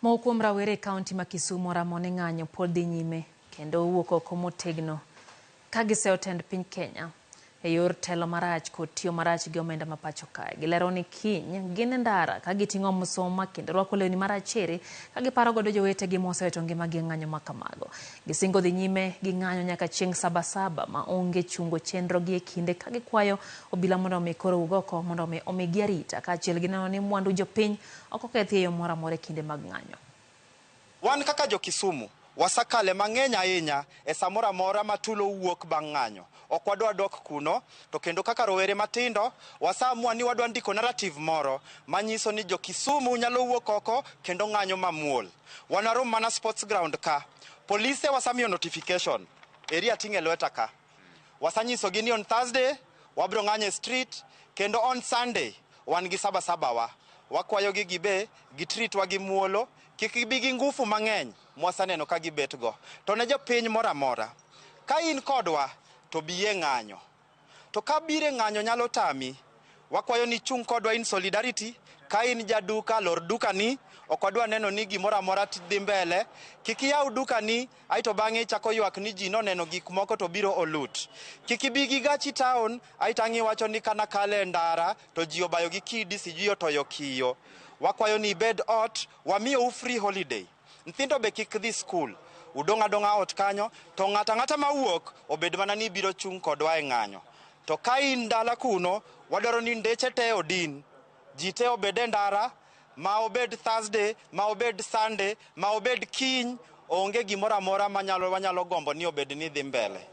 Moko kuom rawere kaunti ma Kisumu ramone ng'anyo pod dhi nyime kendo wuok oko motegno ka giseyo tend piny Kenya e yor telo marach kod tiyo marach gi omenda ma pacho kae. Gilero ni kiny gin ndara ka giting'o msoma kendo rwako lewni marachere ka giparo godo jowetegi mosewito ngimagi e ng'anyo ma kamago. Gisingo dhi nyime gi ng'anyo nyaka chieng' sabasaba ma onge chungo chenro gi e kinde ka gikwayo obila mondo omi koro wuog oko mondo omigi arita kaachiel gi neno ni mwandu jopiny ok okethi e yo moro amora e kinde mag ng'anyo. Wan kaka jo Kisumu wasakale mang'eny ahinya e samoro amora ma tulo wuok bang' ng'anyo. Ok wadwa dok kuno, to kendo kaka rowere matindo wasamua ni wadwa ndiko narrative moro manyiso ni jo Kisumu nyalo wuok oko kendo ng'anyo mamuol. Wanarom mana sports ground ka. Polise wasamiyo notification. Area ting' e lweta ka. Wasanyisogi ni on Thursday wabro ng'anyo e street kendo on Sunday wan gi sabasaba wa. Wakwayogi gibe gitreatwa gi muolo, kik gibi gi ngufu mang'eny mwasaneno ka gibet go. To ne jopiny moro amora, ka in kodwa to biye ng'anyo. To ka bire ng'anyo nyalo tami, wakwayo ni chung kodwa in solidarity. Ka in jaduka lor dukani, ok wadwa neno ni gimoro amora dhi mbele. Kik iyaw dukani aito bang'e ichako ywak ni ji noneno gik moko to biro olut. Kik ibi gi gachi town aito ang' iwacho ni kana kale ndara to ji obayo gi kidi sijui otoyo kiyo. Wakwayo ni bed ot, wamiyo free holiday. Nyithindo be kik dhi school. Udong' adong'a ot kanyo, to ng'ata ng'ata mawuok obed mana ni biro chung' kodwa e ng'anyo. To ka in dala kuno, wadwaro ni ndeche te odin. Ji te obed e ndara, ma obed Thursday, ma obed Sunday, ma obed kiny, onge gimoro amora wanyalo gombo ni obed ni dhi mbele.